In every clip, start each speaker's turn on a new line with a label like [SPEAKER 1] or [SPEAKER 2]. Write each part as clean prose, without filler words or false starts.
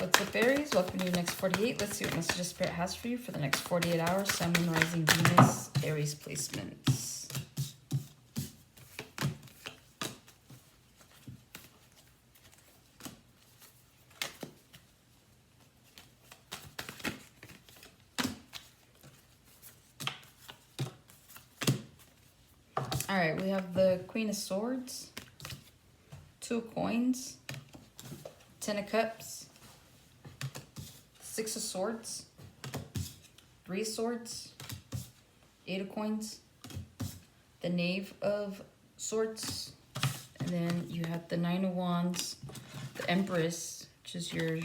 [SPEAKER 1] What's up, Aries? Welcome to your next 48. Let's see what messages Spirit has for you for the next 48 hours. Sun, Moon, Rising, Venus, Aries placements. All right, we have the Queen of Swords, Two of Coins, Ten of Cups, Six of Swords, Three of Swords, Eight of Coins, the Knave of Swords, and then you have the Nine of Wands, the Empress, which is your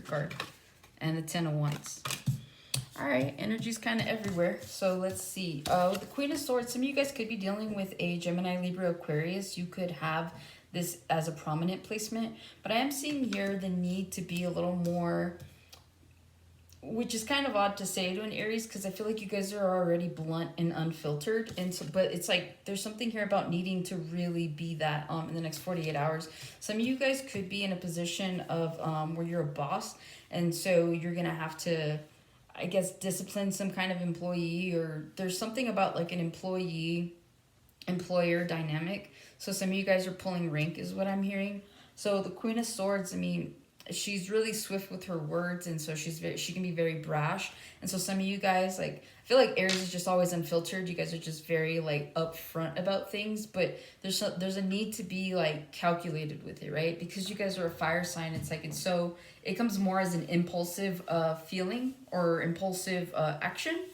[SPEAKER 1] card, and the Ten of Wands. All right, energy's kind of everywhere. So let's see. The Queen of Swords, some of you guys could be dealing with a Gemini, Libra, Aquarius. You could have this as a prominent placement, but I am seeing here the need to be a little more, which is kind of odd to say to an Aries because I feel like you guys are already blunt and unfiltered, and so, but it's like there's something here about needing to really be that in the next 48 hours. Some of you guys could be in a position of where you're a boss, and so you're gonna have to, I guess, discipline some kind of employee, or there's something about like an employee-employer dynamic. So some of you guys are pulling rank is what I'm hearing. So the Queen of Swords, I mean, she's really swift with her words, and so she can be very brash. And so some of you guys, like, I feel like Aries is just always unfiltered. You guys are just very like upfront about things, but there's a need to be like calculated with it, right? Because you guys are a fire sign. It's like it comes more as an impulsive feeling or impulsive action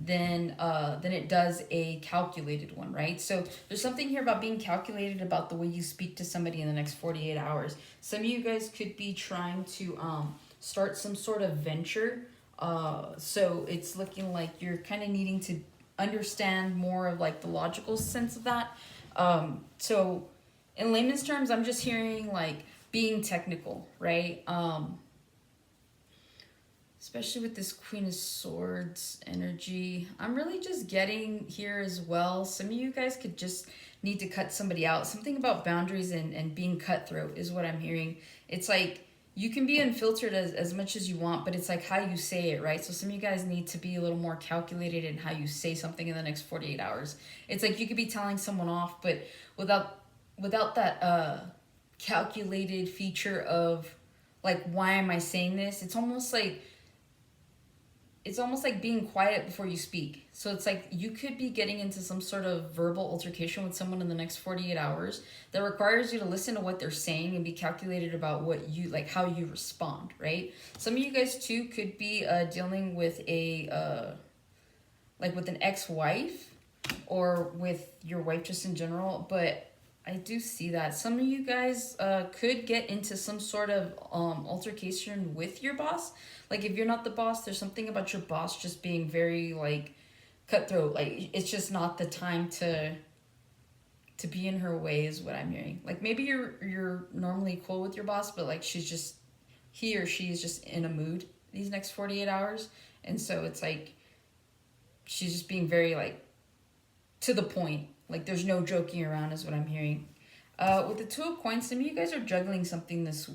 [SPEAKER 1] than it does a calculated one, right? So there's something here about being calculated about the way you speak to somebody in the next 48 hours. Some of you guys could be trying to start some sort of venture. So it's looking like you're kind of needing to understand more of like the logical sense of that. So in layman's terms, I'm just hearing like being technical, right? Especially with this Queen of Swords energy. I'm really just getting here as well. Some of you guys could just need to cut somebody out. Something about boundaries and being cutthroat is what I'm hearing. It's like you can be unfiltered as much as you want, but it's like how you say it, right? So some of you guys need to be a little more calculated in how you say something in the next 48 hours. It's like you could be telling someone off, but without that calculated feature of like, why am I saying this? It's almost like being quiet before you speak. So it's like you could be getting into some sort of verbal altercation with someone in the next 48 hours that requires you to listen to what they're saying and be calculated about what you like, how you respond, right? Some of you guys too could be dealing with with an ex-wife or with your wife just in general, but I do see that some of you guys could get into some sort of altercation with your boss. Like if you're not the boss, there's something about your boss just being very like cutthroat. Like it's just not the time to be in her way is what I'm hearing. Like maybe you're normally cool with your boss, but like he or she is just in a mood these next 48 hours. And so it's like she's just being very like to the point. Like there's no joking around is what I'm hearing. With the Two of Coins, some of you guys are juggling something this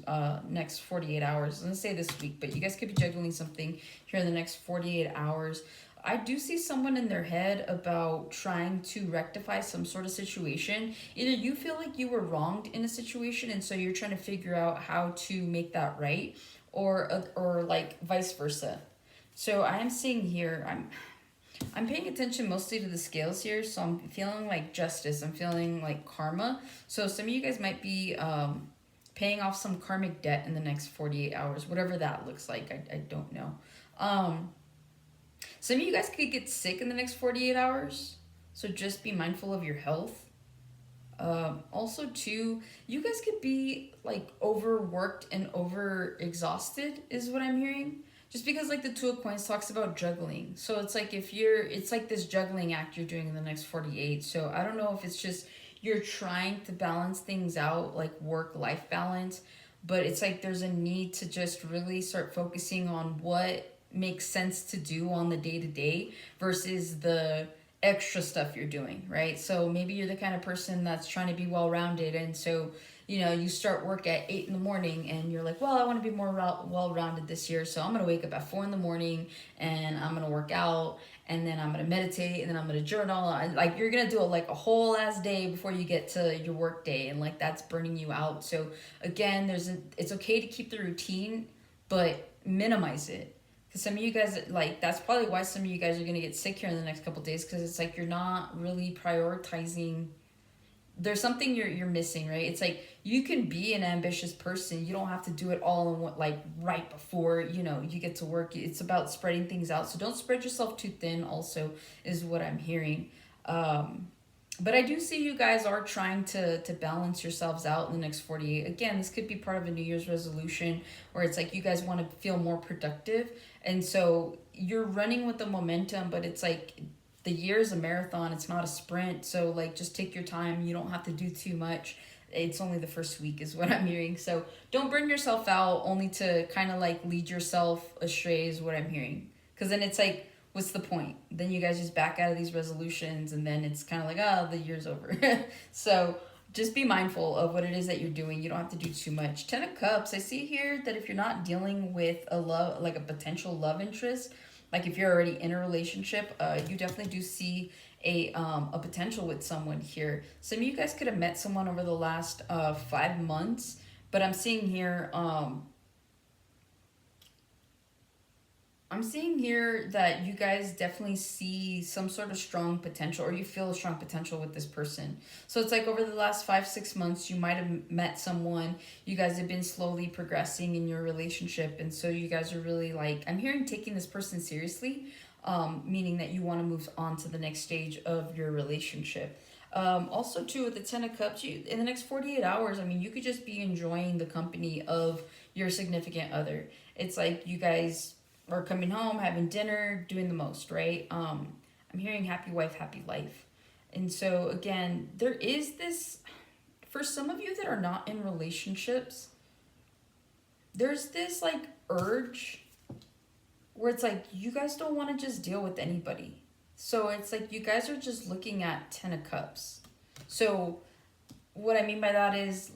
[SPEAKER 1] next 48 hours. I was going to say this week, but you guys could be juggling something here in the next 48 hours. I do see someone in their head about trying to rectify some sort of situation. Either you feel like you were wronged in a situation, and so you're trying to figure out how to make that right, or like vice versa. So I am seeing here, I'm paying attention mostly to the scales here, so I'm feeling like justice. I'm feeling like karma. So some of you guys might be paying off some karmic debt in the next 48 hours, whatever that looks like. I don't know. Some of you guys could get sick in the next 48 hours, so just be mindful of your health. Also, too, you guys could be like overworked and over exhausted is what I'm hearing. Just because like the Two of Coins talks about juggling. So it's like it's like this juggling act you're doing in the next 48. So I don't know if it's just you're trying to balance things out, like work-life balance, but it's like there's a need to just really start focusing on what makes sense to do on the day-to-day versus the extra stuff you're doing, right? So maybe you're the kind of person that's trying to be well-rounded, and so you know, you start work at 8 in the morning and you're like, well, I want to be more well-rounded this year, so I'm going to wake up at 4 in the morning and I'm going to work out, and then I'm going to meditate, and then I'm going to journal. And like, you're going to do like a whole ass day before you get to your work day, and like that's burning you out. So again, it's okay to keep the routine, but minimize it. Because some of you guys, like, that's probably why some of you guys are going to get sick here in the next couple days, because it's like you're not really prioritizing. There's something you're missing, right? It's like you can be an ambitious person. You don't have to do it all in one, like right before, you know, you get to work. It's about spreading things out. So don't spread yourself too thin, also, is what I'm hearing. But I do see you guys are trying to balance yourselves out in the next 48. Again, this could be part of a New Year's resolution where it's like you guys want to feel more productive. And so you're running with the momentum, but it's like the year is a marathon, it's not a sprint. So like just take your time. You don't have to do too much. It's only the first week is what I'm hearing. So don't burn yourself out only to kind of like lead yourself astray is what I'm hearing. Because then it's like, what's the point? Then you guys just back out of these resolutions, and then it's kind of like, oh, the year's over. So just be mindful of what it is that you're doing. You don't have to do too much. 10 of Cups, I see here that if you're not dealing with a love, like a potential love interest, like if you're already in a relationship, you definitely do see a potential with someone here. Some of you guys could have met someone over the last 5 months, but I'm seeing here that you guys definitely see some sort of strong potential, or you feel a strong potential with this person. So it's like over the last 5-6 months, you might have met someone. You guys have been slowly progressing in your relationship. And so you guys are really like, I'm hearing taking this person seriously, meaning that you want to move on to the next stage of your relationship. Also, too, with the 10 of Cups, in the next 48 hours, I mean, you could just be enjoying the company of your significant other. It's like you guys or coming home, having dinner, doing the most, right? I'm hearing happy wife, happy life. And so, again, there is this, for some of you that are not in relationships, there's this like urge where it's like you guys don't want to just deal with anybody. So it's like you guys are just looking at 10 of Cups. So, what I mean by that is,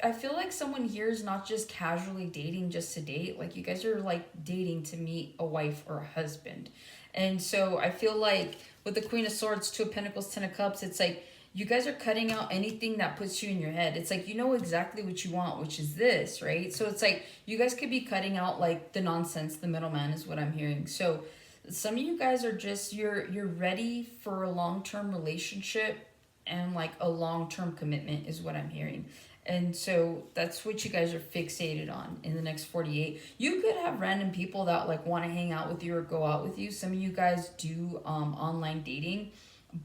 [SPEAKER 1] I feel like someone here is not just casually dating just to date. Like you guys are like dating to meet a wife or a husband. And so I feel like with the Queen of Swords, Two of Pentacles, 10 of Cups, it's like you guys are cutting out anything that puts you in your head. It's like you know exactly what you want, which is this, right? So it's like you guys could be cutting out like the nonsense, the middleman is what I'm hearing. So some of you guys are just you're ready for a long-term relationship and like a long-term commitment is what I'm hearing. And so that's what you guys are fixated on in the next 48. You could have random people that like want to hang out with you or go out with you. Some of you guys do online dating,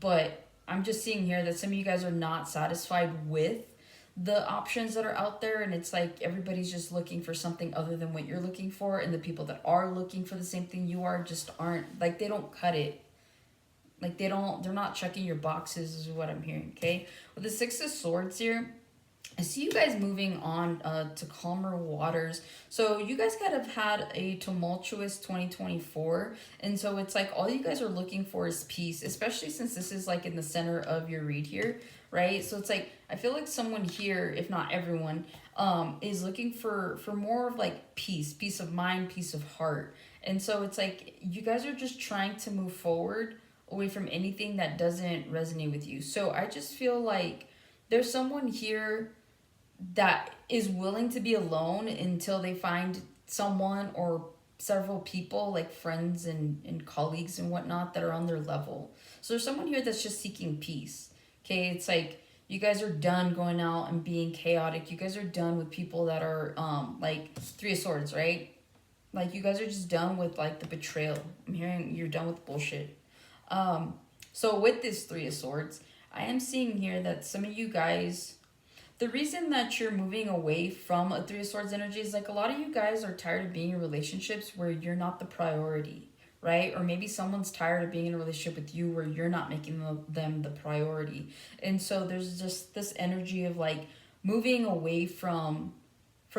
[SPEAKER 1] but I'm just seeing here that some of you guys are not satisfied with the options that are out there, and it's like everybody's just looking for something other than what you're looking for, and the people that are looking for the same thing you are just aren't, like, they don't cut it. Like they're not checking your boxes is what I'm hearing. Okay, with the Six of Swords here, I see you guys moving on to calmer waters. So you guys kind of had a tumultuous 2024. And so it's like all you guys are looking for is peace, especially since this is like in the center of your read here, right? So it's like, I feel like someone here, if not everyone, is looking for more of like peace of mind, peace of heart. And so it's like you guys are just trying to move forward away from anything that doesn't resonate with you. So I just feel like there's someone here that is willing to be alone until they find someone or several people like friends and colleagues and whatnot that are on their level. So there's someone here that's just seeking peace. Okay, it's like you guys are done going out and being chaotic. You guys are done with people that are like Three of Swords, right? Like you guys are just done with like the betrayal. I'm hearing you're done with bullshit. So with this Three of Swords, I am seeing here that some of you guys, the reason that you're moving away from a Three of Swords energy is like a lot of you guys are tired of being in relationships where you're not the priority, right? Or maybe someone's tired of being in a relationship with you where you're not making them the priority. And so there's just this energy of like moving away from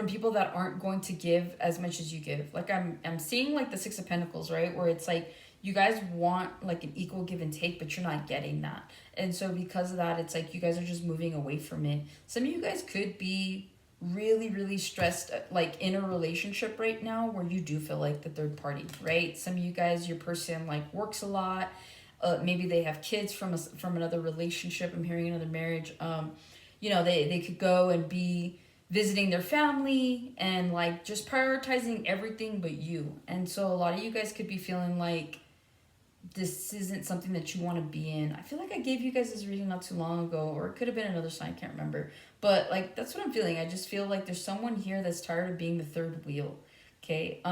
[SPEAKER 1] people that aren't going to give as much as you give. Like I'm seeing like the Six of Pentacles, right? Where it's like you guys want like an equal give and take, but you're not getting that. And so because of that, it's like you guys are just moving away from it. Some of you guys could be really, really stressed, like in a relationship right now where you do feel like the third party, right? Some of you guys, your person like works a lot. Maybe they have kids from another relationship. I'm hearing another marriage. They could go and be visiting their family and like just prioritizing everything but you. And so a lot of you guys could be feeling like this isn't something that you want to be in. I feel like I gave you guys this reading not too long ago, or it could have been another sign, I can't remember. But like that's what I'm feeling. I just feel like there's someone here that's tired of being the third wheel. Okay.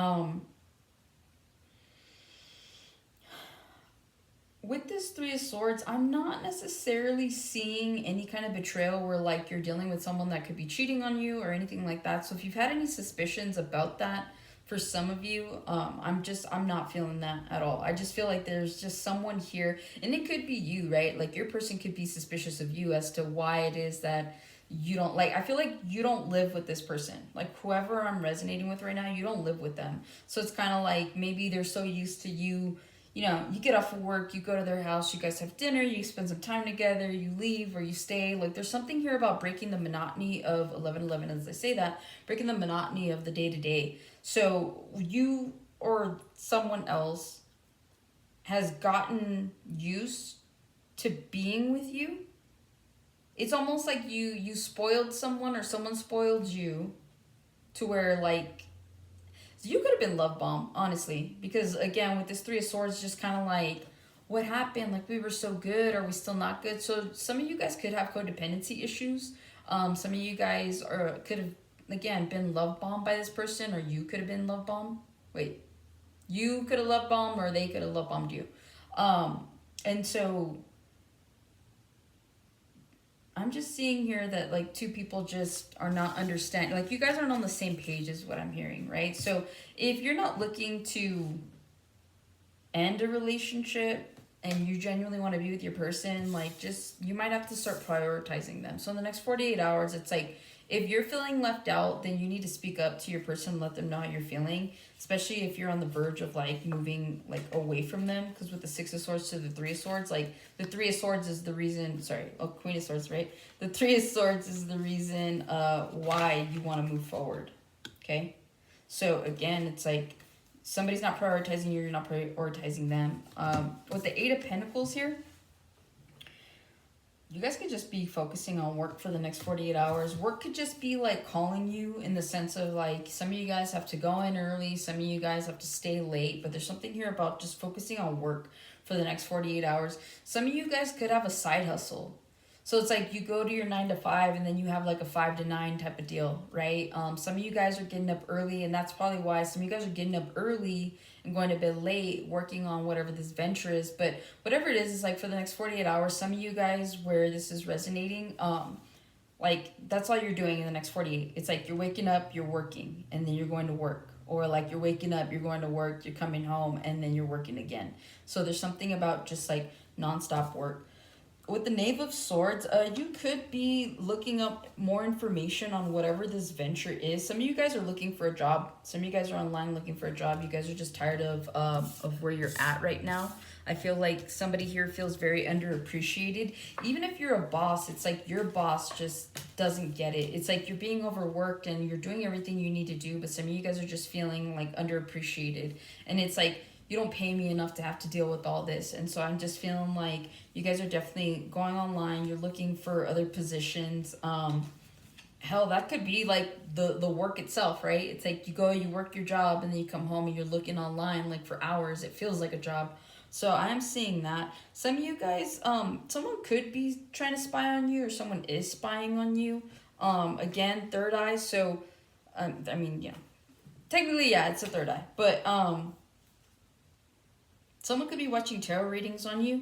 [SPEAKER 1] With this Three of Swords, I'm not necessarily seeing any kind of betrayal where like you're dealing with someone that could be cheating on you or anything like that. So if you've had any suspicions about that for some of you, I'm not feeling that at all. I just feel like there's just someone here, and it could be you, right? Like your person could be suspicious of you as to why it is that you don't like. I feel like you don't live with this person. Like whoever I'm resonating with right now, you don't live with them. So it's kind of like maybe they're so used to you. You get off of work, you go to their house, you guys have dinner, you spend some time together, you leave or you stay. Like there's something here about breaking the monotony of 11:11, as I say that, breaking the monotony of the day to day. So you or someone else has gotten used to being with you. It's almost like you spoiled someone or someone spoiled you to where like you could have been love bombed, honestly, because again with this Three of Swords, just kind of like what happened, like we were so good, are we still not good? So some of you guys could have codependency issues. Some of you guys could have again been love bombed by this person, or you could have been love bombed. Wait, you could have love bombed, or they could have love bombed you. And so I'm just seeing here that like two people just are not understanding. Like you guys aren't on the same page is what I'm hearing, right? So if you're not looking to end a relationship and you genuinely want to be with your person, like just you might have to start prioritizing them. So in the next 48 hours, it's like if you're feeling left out, then you need to speak up to your person, let them know how you're feeling, especially if you're on the verge of like moving like away from them. Because with the Six of Swords to the Three of Swords, like the Three of Swords is the reason, Queen of Swords, right? The Three of Swords is the reason why you want to move forward, okay? So again, it's like somebody's not prioritizing you, you're not prioritizing them. With the Eight of Pentacles here, you guys could just be focusing on work for the next 48 hours. Work could just be like calling you in the sense of like some of you guys have to go in early, some of you guys have to stay late, but there's something here about just focusing on work for the next 48 hours. Some of you guys could have a side hustle. So it's like you go to your 9 to 5 and then you have like a 5 to 9 type of deal, right? Some of you guys are getting up early, and that's probably why some of you guys are getting up early and going to bed late working on whatever this venture is. But whatever it is like for the next 48 hours, some of you guys where this is resonating, like that's all you're doing in the next 48. It's like you're waking up, you're working, and then you're going to work. Or like you're waking up, you're going to work, you're coming home, and then you're working again. So there's something about just like nonstop work. With the Knave of Swords, you could be looking up more information on whatever this venture is. Some of you guys are looking for a job. Some of you guys are online looking for a job. You guys are just tired of where you're at right now. I feel like somebody here feels very underappreciated. Even if you're a boss, it's like your boss just doesn't get it. It's like you're being overworked and you're doing everything you need to do, but some of you guys are just feeling like underappreciated. And it's like, you don't pay me enough to have to deal with all this. And so I'm just feeling like you guys are definitely going online. You're looking for other positions. Hell, that could be like the work itself, right? It's like you go, you work your job, and then you come home and you're looking online like for hours. It feels like a job. So I'm seeing that. Some of you guys, someone could be trying to spy on you, or someone is spying on you. Again, third eye. So, technically, yeah, it's a third eye. But, someone could be watching tarot readings on you,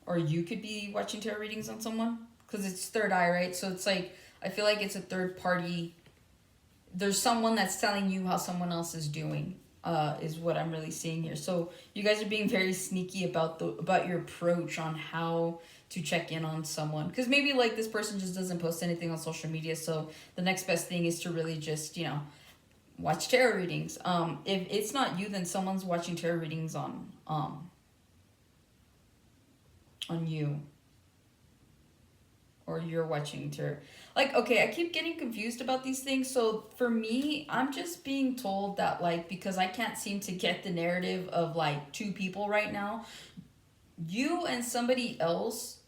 [SPEAKER 1] or you could be watching tarot readings on someone, because it's third eye, right? So it's like, I feel like it's a third party. There's someone that's telling you how someone else is doing, is what I'm really seeing here. So you guys are being very sneaky about your approach on how to check in on someone, because maybe like this person just doesn't post anything on social media. So the next best thing is to really just, watch tarot readings. If it's not you, then someone's watching tarot readings on on you, or you're watching her. Like, okay, I keep getting confused about these things. So for me, I'm just being told that, like, because I can't seem to get the narrative of like two people right now, you and somebody else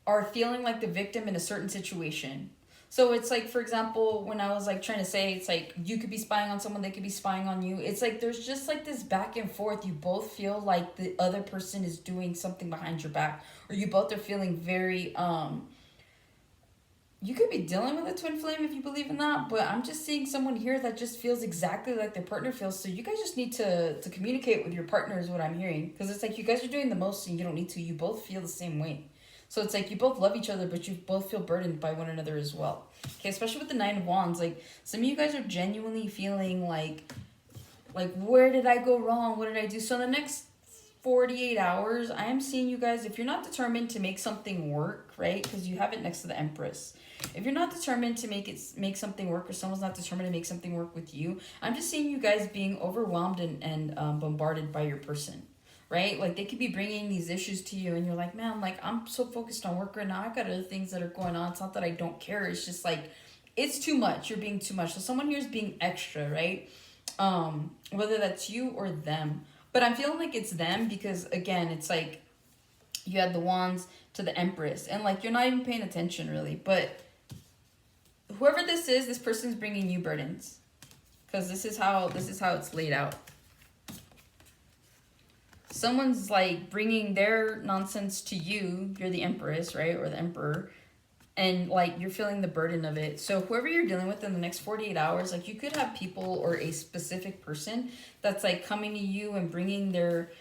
[SPEAKER 1] are feeling like the victim in a certain situation. So it's like, for example, when I was like trying to say, it's like you could be spying on someone, they could be spying on you. It's like there's just like this back and forth. You both feel like the other person is doing something behind your back, or you both are feeling very you could be dealing with a twin flame if you believe in that, but I'm just seeing someone here that just feels exactly like their partner feels. So you guys just need to communicate with your partner is what I'm hearing, because it's like you guys are doing the most and you don't need to. You both feel the same way. So it's like you both love each other, but you both feel burdened by one another as well. Okay, especially with the Nine of Wands. Like, some of you guys are genuinely feeling like, where did I go wrong? What did I do? So in the next 48 hours, I am seeing you guys, if you're not determined to make something work, right? Because you have it next to the Empress. If you're not determined to make something work, or someone's not determined to make something work with you, I'm just seeing you guys being overwhelmed and bombarded by your person. Right? Like, they could be bringing these issues to you and you're like, man, like, I'm so focused on work right now. I've got other things that are going on. It's not that I don't care. It's just like, it's too much. You're being too much. So someone here is being extra, right? Whether that's you or them. But I'm feeling like it's them because, again, it's like you had the Wands to the Empress. And, like, you're not even paying attention, really. But whoever this is, this person's bringing you burdens. Because this is how it's laid out. Someone's like bringing their nonsense to you. You're the Empress, right? Or the Emperor. And like you're feeling the burden of it. So whoever you're dealing with in the next 48 hours, like you could have people or a specific person that's like coming to you and bringing their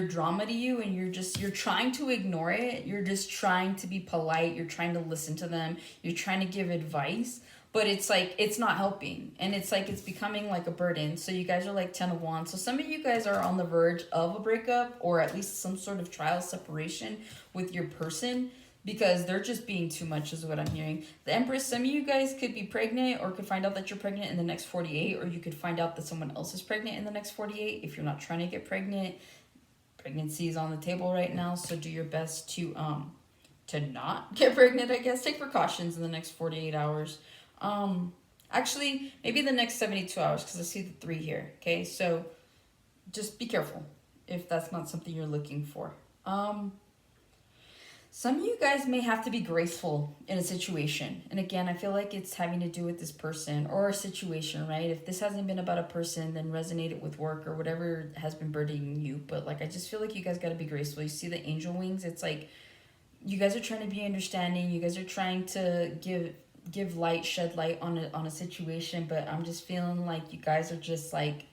[SPEAKER 1] drama to you, and you're trying to ignore it. You're just trying to be polite. You're trying to listen to them. You're trying to give advice. But it's like, it's not helping. And it's like, it's becoming like a burden. So you guys are like 10 of Wands. So some of you guys are on the verge of a breakup, or at least some sort of trial separation with your person, because they're just being too much is what I'm hearing. The Empress, some of you guys could be pregnant or could find out that you're pregnant in the next 48, or you could find out that someone else is pregnant in the next 48. If you're not trying to get pregnant, pregnancy is on the table right now. So do your best to not get pregnant, I guess. Take precautions in the next 48 hours. Actually, maybe the next 72 hours, because I see the 3 here. Okay, so just be careful if that's not something you're looking for. Some of you guys may have to be graceful in a situation. And again, I feel like it's having to do with this person or a situation, right? If this hasn't been about a person, then resonate it with work or whatever has been burdening you. But like, I just feel like you guys got to be graceful. You see the angel wings? It's like you guys are trying to be understanding. You guys are trying to give light, shed light on a situation. But I'm just feeling like you guys are just like,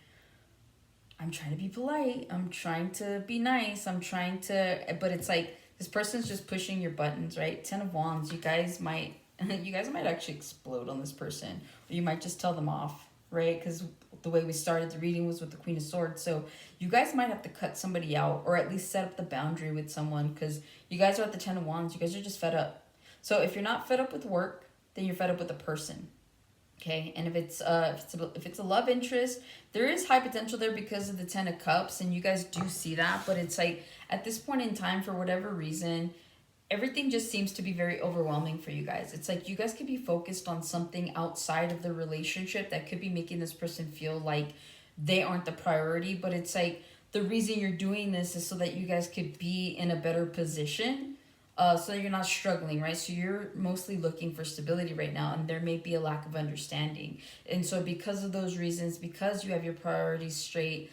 [SPEAKER 1] I'm trying to be polite. I'm trying to be nice. But it's like, this person's just pushing your buttons, right? 10 of Wands. You guys might actually explode on this person. Or you might just tell them off, right? Because the way we started the reading was with the Queen of Swords. So you guys might have to cut somebody out, or at least set up the boundary with someone, because you guys are at the 10 of Wands. You guys are just fed up. So if you're not fed up with work, then you're fed up with the person. Okay, and if it's a love interest, there is high potential there because of the 10 of Cups, and you guys do see that. But it's like, at this point in time, for whatever reason, everything just seems to be very overwhelming for you guys. It's like you guys could be focused on something outside of the relationship that could be making this person feel like they aren't the priority. But it's like, the reason you're doing this is so that you guys could be in a better position. So you're not struggling, right? So you're mostly looking for stability right now, and there may be a lack of understanding. And so because of those reasons, because you have your priorities straight,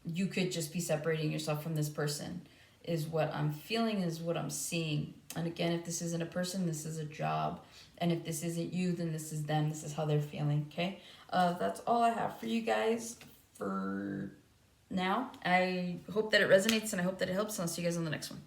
[SPEAKER 1] you could just be separating yourself from this person, is what I'm feeling, is what I'm seeing. And again, if this isn't a person, this is a job. And if this isn't you, then this is them. This is how they're feeling, okay? That's all I have for you guys for now. I hope that it resonates, and I hope that it helps, and I'll see you guys on the next one.